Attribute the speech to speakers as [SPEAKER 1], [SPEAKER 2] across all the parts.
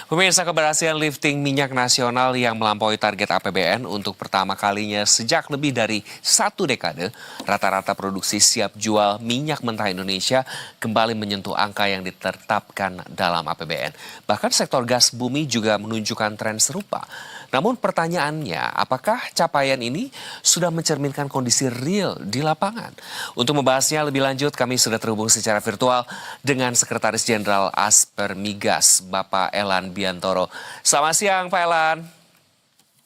[SPEAKER 1] Pemirsa, keberhasilan lifting minyak nasional yang melampaui target APBN untuk pertama kalinya sejak lebih dari 1 dekade, rata-rata produksi siap jual minyak mentah Indonesia kembali menyentuh angka yang ditetapkan dalam APBN. Bahkan sektor gas bumi juga menunjukkan tren serupa. Namun pertanyaannya, apakah capaian ini sudah mencerminkan kondisi real di lapangan? Untuk membahasnya lebih lanjut, kami sudah terhubung secara virtual dengan Sekretaris Jenderal Aspermigas, Bapak Elan Biantoro. Selamat siang, Pak Elan.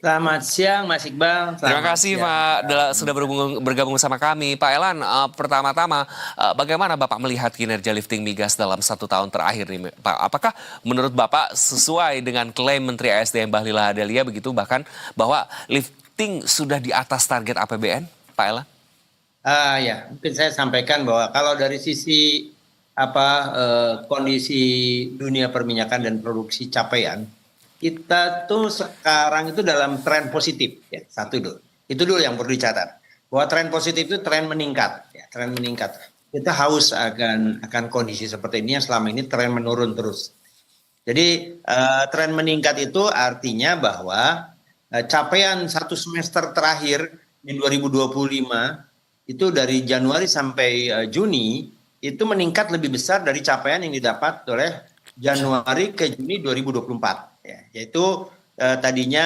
[SPEAKER 2] Selamat siang, Mas Iqbal.
[SPEAKER 1] Terima
[SPEAKER 2] Selamat
[SPEAKER 1] kasih,
[SPEAKER 2] siang.
[SPEAKER 1] Pak, sudah bergabung sama kami. Pak Elan, pertama-tama, bagaimana Bapak melihat kinerja lifting migas dalam 1 tahun terakhir nih, Pak? Apakah menurut Bapak sesuai dengan klaim Menteri ASDM Bahlil Lahadalia begitu, bahkan bahwa lifting sudah di atas target APBN, Pak Elan?
[SPEAKER 2] Ya, mungkin saya sampaikan bahwa kalau dari sisi kondisi dunia perminyakan dan produksi capaian, kita tuh sekarang itu dalam tren positif, ya satu dulu. Itu dulu yang perlu dicatat. Bahwa tren positif itu tren meningkat, ya, tren meningkat. Kita haus akan kondisi seperti ini yang selama ini tren menurun terus. Jadi tren meningkat itu artinya bahwa capaian 1 semester terakhir di 2025 itu dari Januari sampai Juni itu meningkat lebih besar dari capaian yang didapat oleh Januari ke Juni 2024. Ya, yaitu tadinya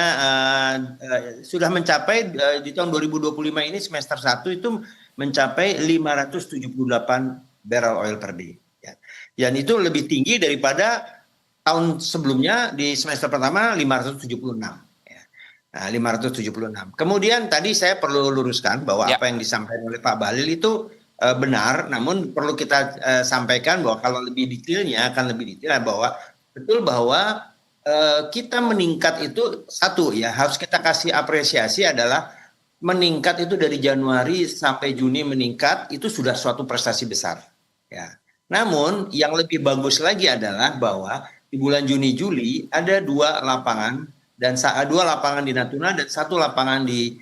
[SPEAKER 2] sudah mencapai di tahun 2025 ini semester 1 itu mencapai 578 barrel oil per day. Ya. Dan itu lebih tinggi daripada tahun sebelumnya di semester pertama 576. Ya. Nah, 576. Kemudian tadi saya perlu luruskan bahwa apa yang disampaikan oleh Pak Bahlil itu benar, namun perlu kita sampaikan bahwa kalau lebih detailnya akan lebih detail bahwa betul bahwa kita meningkat itu satu ya harus kita kasih apresiasi adalah meningkat itu dari Januari sampai Juni meningkat itu sudah suatu prestasi besar ya. Namun yang lebih bagus lagi adalah bahwa di bulan Juni Juli ada 2 lapangan dan 2 lapangan di Natuna dan 1 lapangan di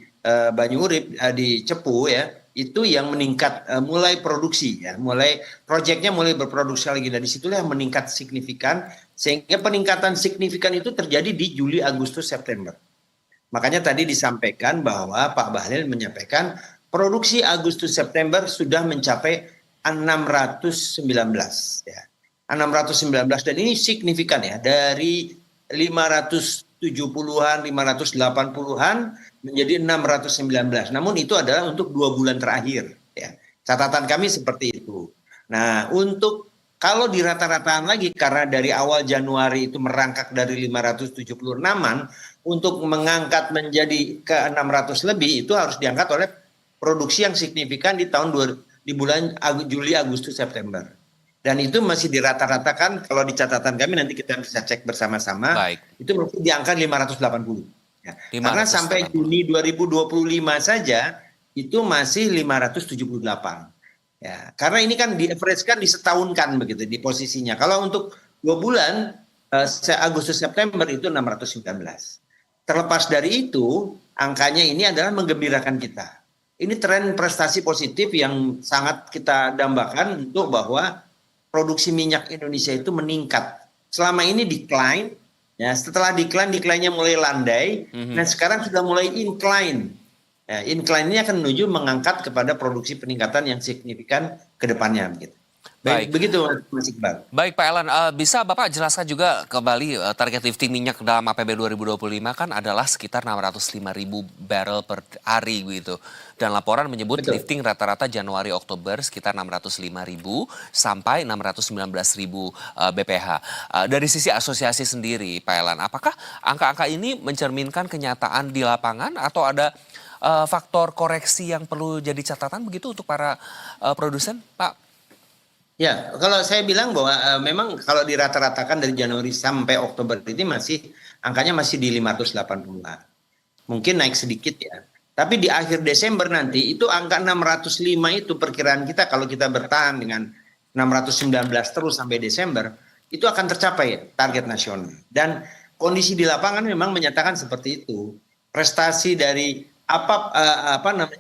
[SPEAKER 2] Banyurip di Cepu ya itu yang meningkat mulai produksi ya mulai proyeknya mulai berproduksi lagi dari situlah yang meningkat signifikan sehingga peningkatan signifikan itu terjadi di Juli, Agustus, September. Makanya tadi disampaikan bahwa Pak Bahlil menyampaikan produksi Agustus September sudah mencapai 619 ya. 619 dan ini signifikan ya dari 570-an, 580-an menjadi 619. Namun itu adalah untuk 2 bulan terakhir. Ya. Catatan kami seperti itu. Nah, untuk kalau dirata-rataan lagi karena dari awal Januari itu merangkak dari 576-an untuk mengangkat menjadi ke 600 lebih itu harus diangkat oleh produksi yang signifikan di bulan Juli, Agustus, September. Dan itu masih dirata-ratakan kalau di catatan kami nanti kita bisa cek bersama-sama.
[SPEAKER 1] Baik.
[SPEAKER 2] Itu masih di angka 580. Ya. 580. Karena sampai Juni 2025 saja itu masih 578. Ya, karena ini kan di-average-kan disetahunkan begitu di posisinya. Kalau untuk 2 bulan Agustus September itu 619. Terlepas dari itu, angkanya ini adalah menggembirakan kita. Ini tren prestasi positif yang sangat kita dambakan untuk bahwa produksi minyak Indonesia itu meningkat. Selama ini decline, ya setelah decline-nya mulai landai, dan sekarang sudah mulai incline. Ya, incline ini akan menuju mengangkat kepada produksi peningkatan yang signifikan ke depannya. Baik. Begitu Mas Iqbal.
[SPEAKER 1] Baik Pak Elan, bisa Bapak jelaskan juga kembali target lifting minyak dalam APB 2025 kan adalah sekitar 605.000 barrel per hari gitu. Dan laporan menyebut lifting rata-rata Januari-Oktober sekitar 605.000 sampai 619.000 BPH. Dari sisi asosiasi sendiri Pak Elan, apakah angka-angka ini mencerminkan kenyataan di lapangan atau ada faktor koreksi yang perlu jadi catatan begitu untuk para produsen, Pak?
[SPEAKER 2] Ya, kalau saya bilang bahwa memang kalau dirata-ratakan dari Januari sampai Oktober ini angkanya masih di 580-an. Mungkin naik sedikit ya. Tapi di akhir Desember nanti itu angka 605 itu perkiraan kita kalau kita bertahan dengan 619 terus sampai Desember itu akan tercapai target nasional. Dan kondisi di lapangan memang menyatakan seperti itu. Prestasi dari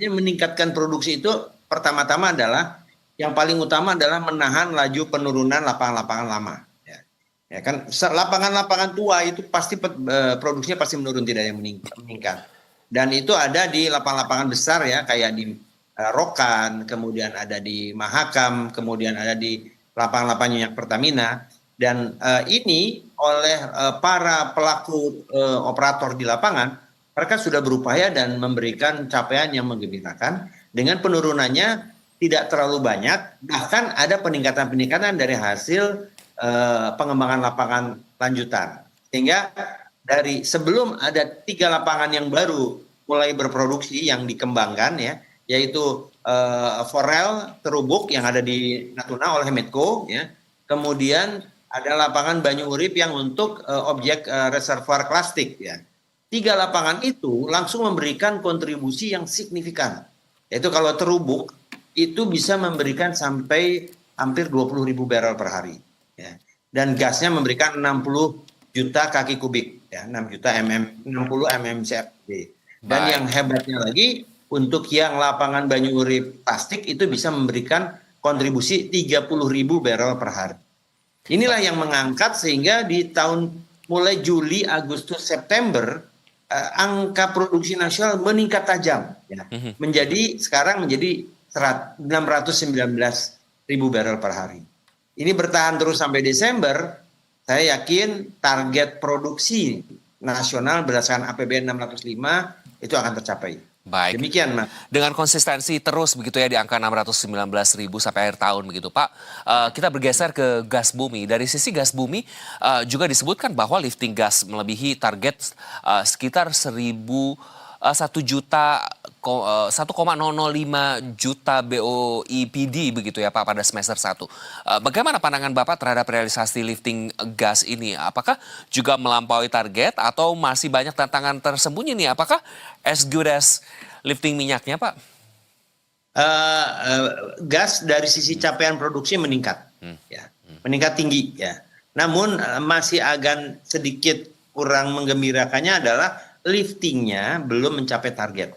[SPEAKER 2] meningkatkan produksi itu pertama-tama adalah yang paling utama adalah menahan laju penurunan lapangan-lapangan lama. Ya. Ya kan lapangan-lapangan tua itu pasti produksinya pasti menurun, tidak yang meningkat. Dan itu ada di lapangan-lapangan besar ya, kayak di Rokan, kemudian ada di Mahakam, kemudian ada di lapangan-lapangan minyak Pertamina. Dan ini oleh para pelaku operator di lapangan, mereka sudah berupaya dan memberikan capaian yang menggembirakan dengan penurunannya tidak terlalu banyak, bahkan ada peningkatan-peningkatan dari hasil pengembangan lapangan lanjutan. Sehingga dari sebelum ada 3 lapangan yang baru mulai berproduksi yang dikembangkan ya, yaitu Forel Terubuk yang ada di Natuna oleh Medco ya. Kemudian ada lapangan Banyu Urip yang untuk objek reservoir plastik ya. 3 lapangan itu langsung memberikan kontribusi yang signifikan. Yaitu kalau Terubuk itu bisa memberikan sampai hampir 20.000 barrel per hari. Ya. Dan gasnya memberikan 60 juta kaki kubik, ya, 6 juta 60 mmCFD. Dan
[SPEAKER 1] Baik.
[SPEAKER 2] yang hebatnya lagi, untuk yang lapangan Banyu Urip plastik itu bisa memberikan kontribusi 30.000 barrel per hari. Inilah yang mengangkat sehingga di tahun mulai Juli, Agustus, September angka produksi nasional meningkat tajam, ya. Sekarang menjadi 619.000 barrel per hari. Ini bertahan terus sampai Desember, saya yakin target produksi nasional berdasarkan APBN 605 itu akan tercapai.
[SPEAKER 1] Baik.
[SPEAKER 2] Demikian, Mas.
[SPEAKER 1] Dengan konsistensi terus begitu ya di angka 619.000 sampai akhir tahun begitu Pak. Kita bergeser ke gas bumi. Dari sisi gas bumi juga disebutkan bahwa lifting gas melebihi target sekitar 1,005 juta BOEPD begitu ya Pak pada semester 1. Bagaimana pandangan Bapak terhadap realisasi lifting gas ini? Apakah juga melampaui target atau masih banyak tantangan tersembunyi nih? Apakah as good as lifting minyaknya Pak?
[SPEAKER 2] Gas dari sisi capaian produksi meningkat, ya, meningkat tinggi ya. Namun masih agak sedikit kurang menggembirakannya adalah liftingnya belum mencapai target.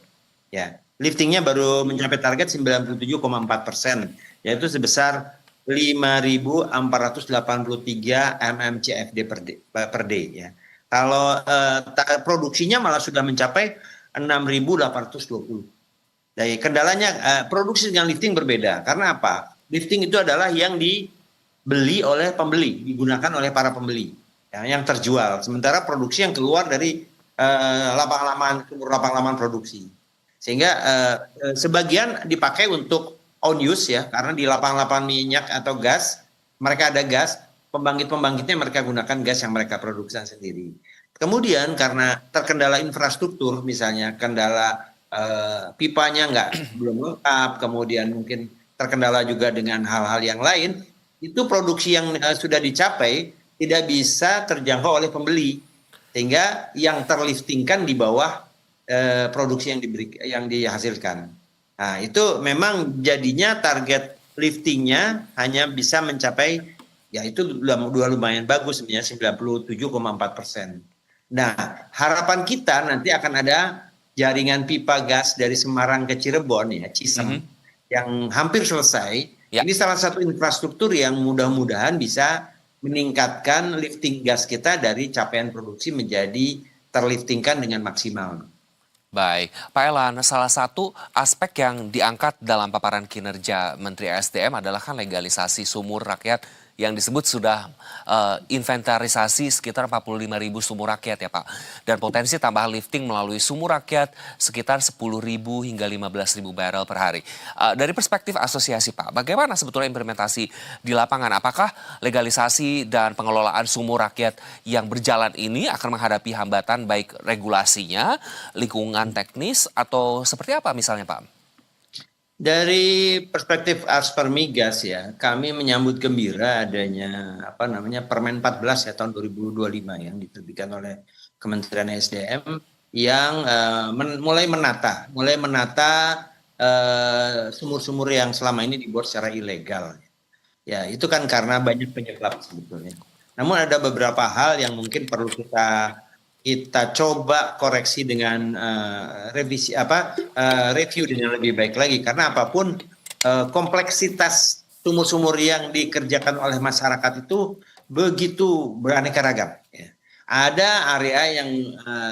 [SPEAKER 2] Ya, liftingnya baru mencapai target 97,4%, yaitu sebesar 5.483 mmCFD per day ya. Kalau produksinya malah sudah mencapai 6.820. Jadi kendalanya produksi dengan lifting berbeda. Karena apa? Lifting itu adalah yang dibeli oleh pembeli, digunakan oleh para pembeli, ya, yang terjual. Sementara produksi yang keluar dari lapangan produksi. Sehingga sebagian dipakai untuk on use ya, karena di lapangan minyak atau gas, mereka ada gas, pembangkit-pembangkitnya mereka gunakan gas yang mereka produksi sendiri. Kemudian karena terkendala infrastruktur, misalnya kendala pipanya belum lengkap, kemudian mungkin terkendala juga dengan hal-hal yang lain, itu produksi yang sudah dicapai tidak bisa terjangkau oleh pembeli, sehingga yang terliftingkan di bawah produksi yang dihasilkan. Nah, itu memang jadinya target liftingnya hanya bisa mencapai, ya itu lumayan bagus sebenarnya 97,4%. Nah, harapan kita nanti akan ada jaringan pipa gas dari Semarang ke Cirebon ya, Cisem, yang hampir selesai. Ya. Ini salah satu infrastruktur yang mudah-mudahan bisa meningkatkan lifting gas kita dari capaian produksi menjadi terliftingkan dengan maksimal.
[SPEAKER 1] Baik, Pak Elan, salah satu aspek yang diangkat dalam paparan kinerja Menteri SDM adalah kan legalisasi sumur rakyat yang disebut sudah inventarisasi sekitar 45.000 sumur rakyat ya Pak. Dan potensi tambahan lifting melalui sumur rakyat sekitar 10.000 hingga 15.000 barrel per hari. Dari perspektif asosiasi Pak, bagaimana sebetulnya implementasi di lapangan? Apakah legalisasi dan pengelolaan sumur rakyat yang berjalan ini akan menghadapi hambatan baik regulasinya, lingkungan teknis, atau seperti apa misalnya Pak?
[SPEAKER 2] Dari perspektif Aspar Migas ya, kami menyambut gembira adanya Permen 14 ya tahun 2025 yang diterbitkan oleh Kementerian SDM yang mulai menata sumur-sumur yang selama ini dibuat secara ilegal. Ya, itu kan karena banyak penyebab sebetulnya. Namun ada beberapa hal yang mungkin perlu kita coba koreksi dengan review dengan lebih baik lagi, karena apapun kompleksitas sumur-sumur yang dikerjakan oleh masyarakat itu begitu beraneka ragam. Ya. Ada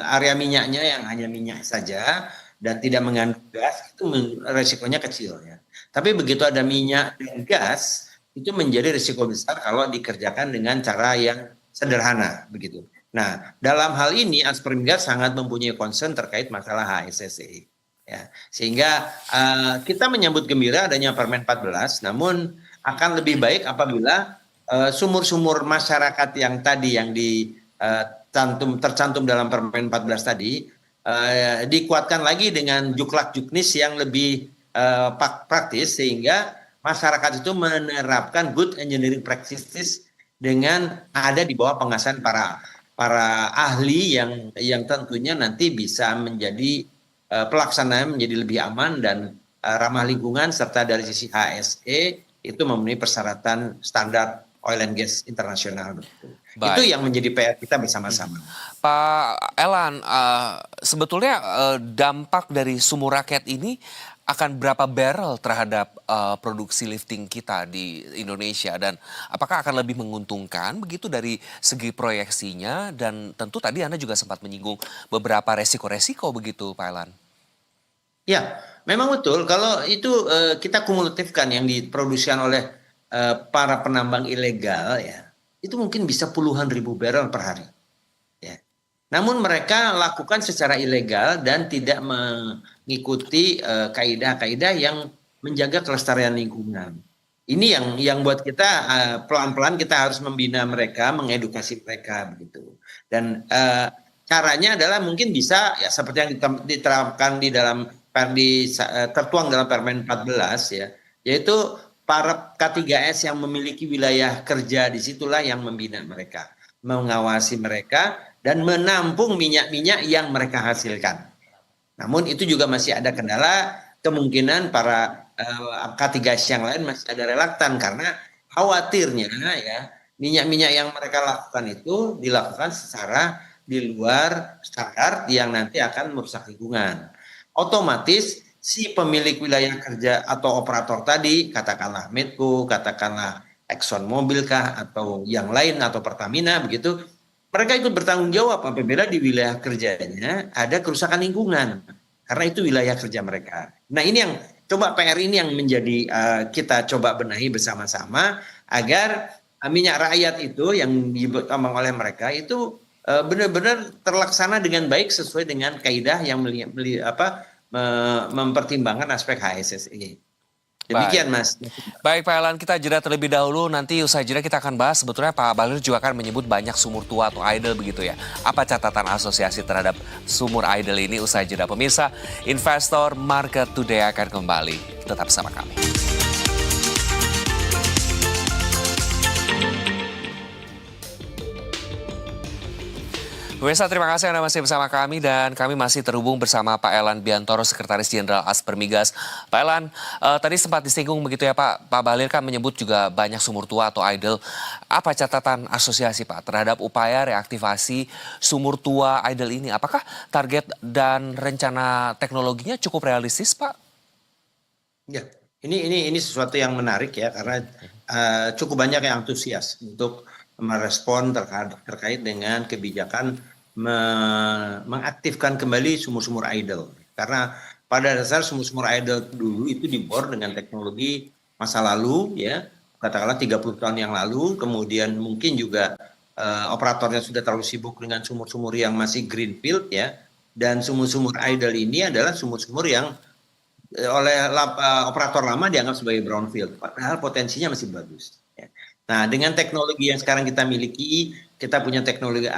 [SPEAKER 2] area minyaknya yang hanya minyak saja dan tidak mengandung gas, itu resikonya kecil ya. Tapi begitu ada minyak dan gas, itu menjadi risiko besar kalau dikerjakan dengan cara yang sederhana begitu. Nah, dalam hal ini Aspermigas sangat mempunyai concern terkait masalah HSSE. Ya, sehingga kita menyambut gembira adanya Permen 14, namun akan lebih baik apabila sumur-sumur masyarakat yang tadi yang tercantum dalam Permen 14 tadi dikuatkan lagi dengan juklak-juknis yang lebih praktis sehingga masyarakat itu menerapkan good engineering practices dengan ada di bawah pengawasan para ahli yang tentunya nanti bisa menjadi pelaksanaan menjadi lebih aman dan ramah lingkungan serta dari sisi HSE itu memenuhi persyaratan standar oil and gas internasional. Itu
[SPEAKER 1] Baik.
[SPEAKER 2] yang menjadi PR kita bersama-sama.
[SPEAKER 1] Pak Elan, sebetulnya dampak dari sumur rakyat ini akan berapa barrel terhadap produksi lifting kita di Indonesia dan apakah akan lebih menguntungkan begitu dari segi proyeksinya dan tentu tadi Anda juga sempat menyinggung beberapa resiko-resiko begitu Pak Elan.
[SPEAKER 2] Ya, memang betul. Kalau itu kita kumulatifkan yang diproduksikan oleh para penambang ilegal ya, itu mungkin bisa puluhan ribu barrel per hari. Ya. Namun mereka lakukan secara ilegal dan tidak mengikuti kaidah-kaidah yang menjaga kelestarian lingkungan. Ini yang buat kita pelan-pelan kita harus membina mereka, mengedukasi mereka begitu. Dan caranya adalah mungkin bisa ya seperti yang diterapkan tertuang dalam Permen 14 ya, yaitu para K3S yang memiliki wilayah kerja disitulah yang membina mereka, mengawasi mereka dan menampung minyak-minyak yang mereka hasilkan. Namun itu juga masih ada kendala, kemungkinan para K3S yang lain masih ada relaktan karena khawatirnya ya minyak-minyak yang mereka lakukan itu dilakukan secara di luar standar yang nanti akan merusak lingkungan. Otomatis si pemilik wilayah kerja atau operator tadi, katakanlah Medco, katakanlah Exxon Mobil kah, atau yang lain, atau Pertamina begitu, mereka ikut bertanggung jawab apabila di wilayah kerjanya ada kerusakan lingkungan. Karena itu wilayah kerja mereka. Nah ini yang, coba PR ini yang menjadi kita coba benahi bersama-sama, agar minyak rakyat itu yang diomong oleh mereka itu benar-benar terlaksana dengan baik sesuai dengan kaidah yang mempertimbangkan aspek HSSE. Demikian Mas.
[SPEAKER 1] Baik Pak Elan, kita jeda terlebih dahulu, nanti usai jeda kita akan bahas sebetulnya Pak Bahlil juga akan menyebut banyak sumur tua atau idle begitu ya. Apa catatan asosiasi terhadap sumur idle ini usai jeda pemirsa. Investor Market Today akan kembali, tetap bersama kami. Pemirsa, terima kasih Anda masih bersama kami dan kami masih terhubung bersama Pak Elan Biantoro, Sekretaris Jenderal Aspermigas. Pak Elan, tadi sempat disinggung begitu ya Pak Bahlil kan menyebut juga banyak sumur tua atau idle. Apa catatan asosiasi Pak terhadap upaya reaktivasi sumur tua idle ini? Apakah target dan rencana teknologinya cukup realistis Pak?
[SPEAKER 2] Ya, ini sesuatu yang menarik ya karena cukup banyak yang antusias untuk merespon terkait dengan kebijakan mengaktifkan kembali sumur-sumur idle. Karena pada dasar sumur-sumur idle dulu itu dibor dengan teknologi masa lalu ya, katakanlah 30 tahun yang lalu, kemudian mungkin juga operatornya sudah terlalu sibuk dengan sumur-sumur yang masih greenfield ya, dan sumur-sumur idle ini adalah sumur-sumur yang oleh operator lama dianggap sebagai brownfield, padahal potensinya masih bagus. Ya. Nah, dengan teknologi yang sekarang kita miliki, kita punya teknologi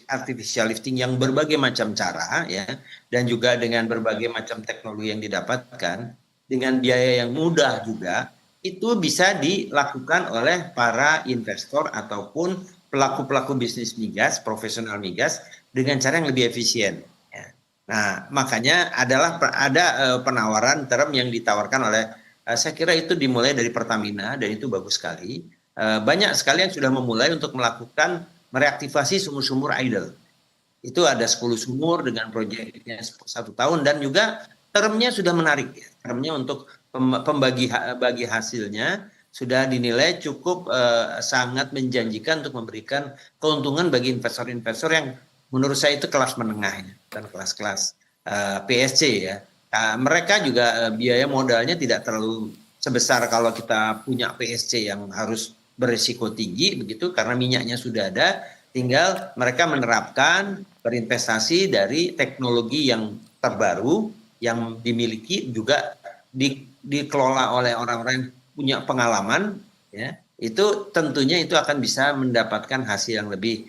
[SPEAKER 2] artificial lifting yang berbagai macam cara, ya, dan juga dengan berbagai macam teknologi yang didapatkan, dengan biaya yang mudah juga, itu bisa dilakukan oleh para investor ataupun pelaku-pelaku bisnis migas, profesional migas, dengan cara yang lebih efisien. Nah, makanya ada penawaran term yang ditawarkan oleh, saya kira itu dimulai dari Pertamina dan itu bagus sekali. Banyak sekali yang sudah memulai untuk melakukan mereaktivasi sumur-sumur idle. Itu ada 10 sumur dengan proyeknya 1 tahun dan juga termnya sudah menarik. Termnya untuk bagi hasilnya sudah dinilai cukup sangat menjanjikan untuk memberikan keuntungan bagi investor-investor yang menurut saya itu kelas menengah ya, dan kelas-kelas PSC ya. Nah, mereka juga biaya modalnya tidak terlalu sebesar kalau kita punya PSC yang harus berisiko tinggi begitu karena minyaknya sudah ada, tinggal mereka menerapkan berinvestasi dari teknologi yang terbaru yang dimiliki juga dikelola oleh orang-orang yang punya pengalaman ya. Itu tentunya itu akan bisa mendapatkan hasil yang lebih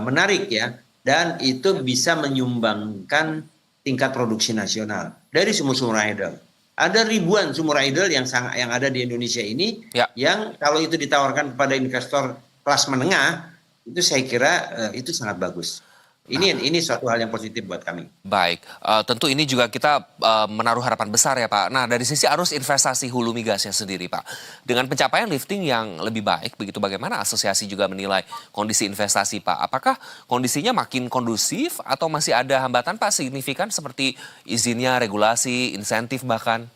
[SPEAKER 2] menarik ya, dan itu bisa menyumbangkan tingkat produksi nasional dari sumur-sumur idle. Ada ribuan sumur idle yang ada di Indonesia ini
[SPEAKER 1] Ya.
[SPEAKER 2] yang kalau itu ditawarkan kepada investor kelas menengah itu saya kira itu sangat bagus. Ini suatu hal yang positif buat kami.
[SPEAKER 1] Baik, tentu ini juga kita menaruh harapan besar ya Pak. Nah dari sisi arus investasi hulu migasnya sendiri Pak, dengan pencapaian lifting yang lebih baik, begitu bagaimana asosiasi juga menilai kondisi investasi Pak? Apakah kondisinya makin kondusif atau masih ada hambatan Pak signifikan seperti izinnya, regulasi, insentif bahkan?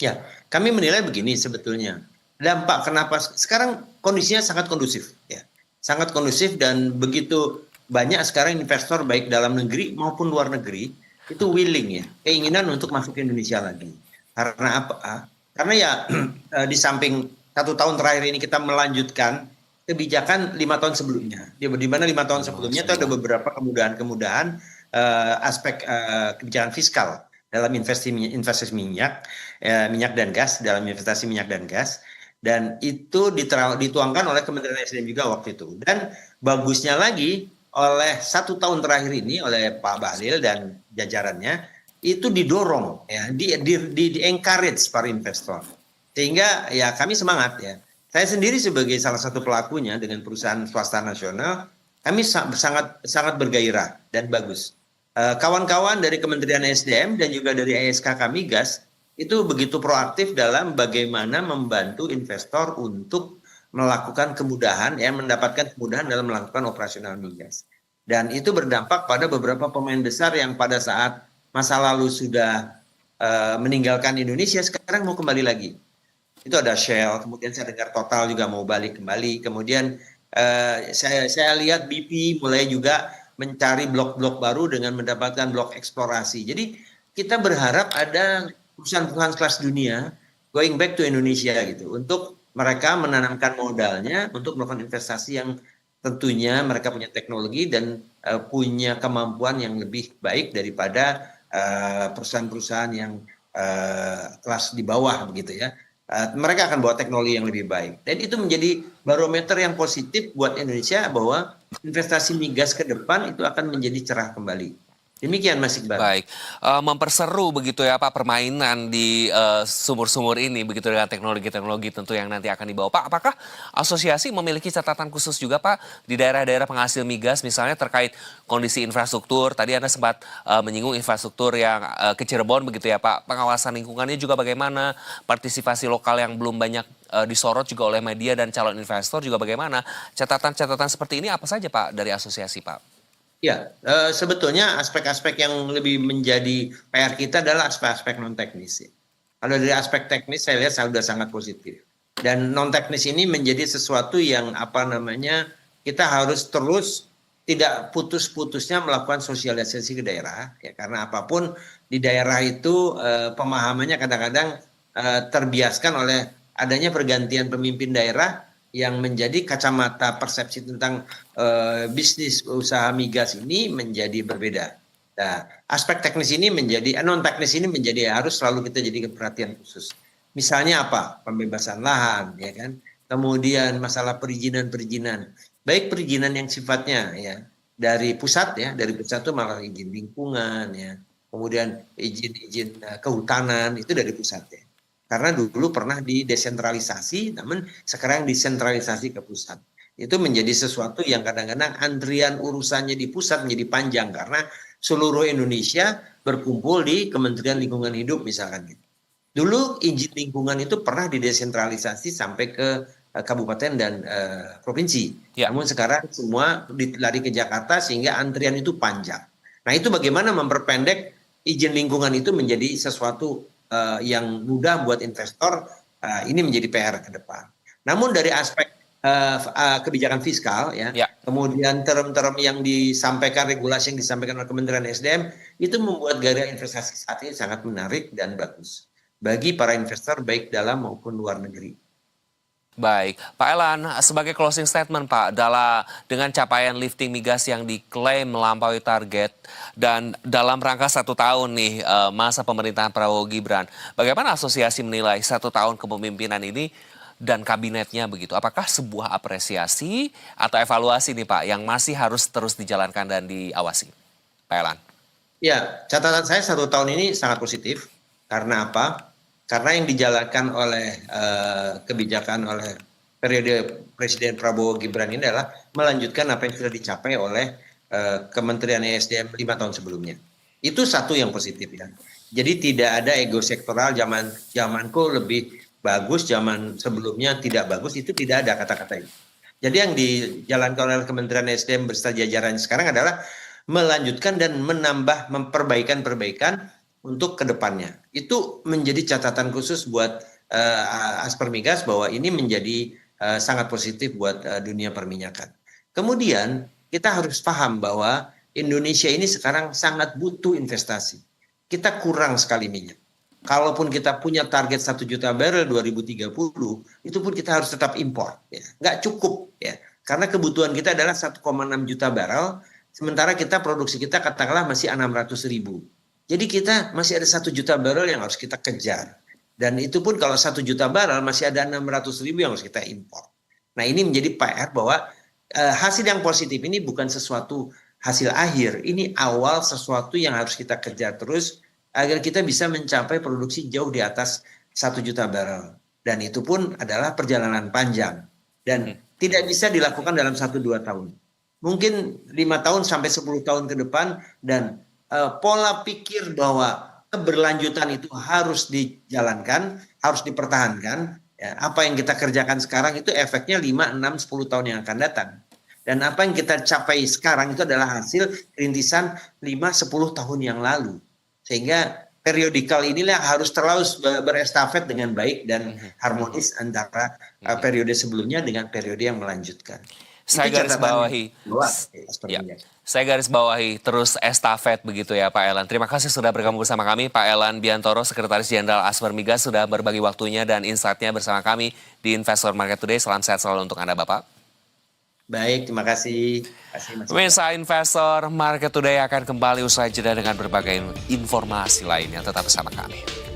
[SPEAKER 2] Ya, kami menilai begini sebetulnya. Dampak kenapa sekarang kondisinya sangat kondusif ya. Sangat kondusif dan begitu banyak sekarang investor baik dalam negeri maupun luar negeri itu willing ya, keinginan untuk masuk ke Indonesia lagi. Karena apa? Karena ya di samping 1 tahun terakhir ini kita melanjutkan kebijakan 5 tahun sebelumnya. Di mana 5 tahun sebelumnya itu ada beberapa kemudahan-kemudahan aspek kebijakan fiskal dalam investasi minyak, minyak dan gas, dalam investasi minyak dan gas. Dan itu dituangkan oleh Kementerian SDM juga waktu itu. Dan bagusnya lagi oleh 1 tahun terakhir ini oleh Pak Bahlil dan jajarannya itu didorong ya, di encourage para investor, sehingga ya kami semangat ya. Saya sendiri sebagai salah satu pelakunya dengan perusahaan swasta nasional, kami sangat bergairah dan bagus. Kawan-kawan dari Kementerian SDM dan juga dari ASK kami gas itu begitu proaktif dalam bagaimana membantu investor untuk melakukan kemudahan ya, mendapatkan kemudahan dalam melakukan operasional migas. Dan itu berdampak pada beberapa pemain besar yang pada saat masa lalu sudah meninggalkan Indonesia sekarang mau kembali lagi. Itu ada Shell, kemudian saya dengar Total juga mau balik kembali. Kemudian saya lihat BP mulai juga mencari blok-blok baru dengan mendapatkan blok eksplorasi. Jadi kita berharap ada perusahaan-perusahaan kelas dunia going back to Indonesia gitu untuk mereka menanamkan modalnya untuk melakukan investasi yang tentunya mereka punya teknologi dan punya kemampuan yang lebih baik daripada perusahaan-perusahaan yang kelas di bawah begitu ya. Mereka akan bawa teknologi yang lebih baik. Dan itu menjadi barometer yang positif buat Indonesia bahwa investasi migas ke depan itu akan menjadi cerah kembali. Demikian Mas Iqbal.
[SPEAKER 1] Baik, memperseru begitu ya Pak permainan di sumur-sumur ini begitu dengan teknologi-teknologi tentu yang nanti akan dibawa. Pak, apakah asosiasi memiliki catatan khusus juga Pak di daerah-daerah penghasil migas misalnya terkait kondisi infrastruktur? Tadi Anda sempat menyinggung infrastruktur yang ke Cirebon begitu ya Pak. Pengawasan lingkungannya juga bagaimana? Partisipasi lokal yang belum banyak disorot juga oleh media dan calon investor juga bagaimana? Catatan-catatan seperti ini apa saja Pak dari asosiasi Pak?
[SPEAKER 2] Ya, sebetulnya aspek-aspek yang lebih menjadi PR kita adalah aspek-aspek non teknis. Kalau dari aspek teknis saya lihat sudah sangat positif. Dan non teknis ini menjadi sesuatu yang kita harus terus tidak putus-putusnya melakukan sosialisasi ke daerah ya, karena apapun di daerah itu pemahamannya kadang-kadang terbiaskan oleh adanya pergantian pemimpin daerah yang menjadi kacamata persepsi tentang bisnis usaha migas ini menjadi berbeda. Nah, aspek teknis ini non teknis ini menjadi harus selalu kita jadikan perhatian khusus. Misalnya apa? Pembebasan lahan, ya kan? Kemudian masalah perizinan-perizinan, baik perizinan yang sifatnya ya dari pusat itu malah izin lingkungan ya, kemudian izin kehutanan itu dari pusat ya. Karena dulu pernah didesentralisasi, namun sekarang disentralisasi ke pusat. Itu menjadi sesuatu yang kadang-kadang antrian urusannya di pusat menjadi panjang karena seluruh Indonesia berkumpul di Kementerian Lingkungan Hidup misalkan gitu. Dulu izin lingkungan itu pernah didesentralisasi sampai ke kabupaten dan provinsi. Ya. Namun sekarang semua lari ke Jakarta sehingga antrian itu panjang. Nah itu bagaimana memperpendek izin lingkungan itu menjadi sesuatu yang mudah buat investor Ini menjadi PR ke depan. Namun dari aspek kebijakan fiskal ya,
[SPEAKER 1] Ya.
[SPEAKER 2] kemudian term-term yang disampaikan, regulasi yang disampaikan oleh Kementerian SDM itu membuat gaya investasi saat ini sangat menarik dan bagus bagi para investor baik dalam maupun luar negeri.
[SPEAKER 1] Baik, Pak Elan, sebagai closing statement Pak, dengan capaian lifting migas yang diklaim melampaui target dan dalam rangka 1 tahun nih masa pemerintahan Prabowo Gibran, bagaimana asosiasi menilai 1 tahun kepemimpinan ini dan kabinetnya begitu? Apakah sebuah apresiasi atau evaluasi nih Pak yang masih harus terus dijalankan dan diawasi? Pak Elan.
[SPEAKER 2] Ya, catatan saya 1 tahun ini sangat positif. Karena apa? Karena yang dijalankan oleh kebijakan oleh periode Presiden Prabowo Gibran ini adalah melanjutkan apa yang sudah dicapai oleh Kementerian ESDM 5 tahun sebelumnya. Itu satu yang positif ya. Jadi tidak ada ego sektoral zamanku lebih bagus, zaman sebelumnya tidak bagus, itu tidak ada kata-kata itu. Jadi yang dijalankan oleh Kementerian ESDM beserta jajaran sekarang adalah melanjutkan dan menambah perbaikan untuk kedepannya. Itu menjadi catatan khusus buat Aspermigas bahwa ini menjadi sangat positif buat dunia perminyakan. Kemudian kita harus paham bahwa Indonesia ini sekarang sangat butuh investasi. Kita kurang sekali minyak. Kalaupun kita punya target 1 juta barrel 2030, itu pun kita harus tetap impor. Ya. Nggak cukup ya. Karena kebutuhan kita adalah 1,6 juta barrel, sementara kita produksi kita katakanlah masih 600.000. Jadi kita masih ada 1 juta barrel yang harus kita kejar. Dan itu pun kalau 1 juta barrel masih ada 600.000 yang harus kita impor. Nah ini menjadi PR bahwa hasil yang positif ini bukan sesuatu hasil akhir. Ini awal sesuatu yang harus kita kejar terus agar kita bisa mencapai produksi jauh di atas 1 juta barrel. Dan itu pun adalah perjalanan panjang. Dan tidak bisa dilakukan dalam 1-2 tahun. Mungkin 5 tahun sampai 10 tahun ke depan dan pola pikir bahwa keberlanjutan itu harus dijalankan, harus dipertahankan. Ya, apa yang kita kerjakan sekarang itu efeknya 5, 6, 10 tahun yang akan datang. Dan apa yang kita capai sekarang itu adalah hasil rintisan 5, 10 tahun yang lalu. Sehingga periodikal inilah harus terus berestafet dengan baik dan harmonis antara periode sebelumnya dengan periode yang melanjutkan.
[SPEAKER 1] Saya garis bawahi. Ya. Saya garis bawahi terus estafet begitu ya Pak Elan. Terima kasih sudah bergabung bersama kami Pak Elan Biantoro, Sekretaris Jenderal Aspermigas sudah berbagi waktunya dan insight-nya bersama kami di Investor Market Today. Salam sehat selalu untuk Anda Bapak.
[SPEAKER 2] Baik, terima kasih.
[SPEAKER 1] Pemirsa Investor Market Today akan kembali usai jeda dengan berbagai informasi lainnya. Tetap bersama kami.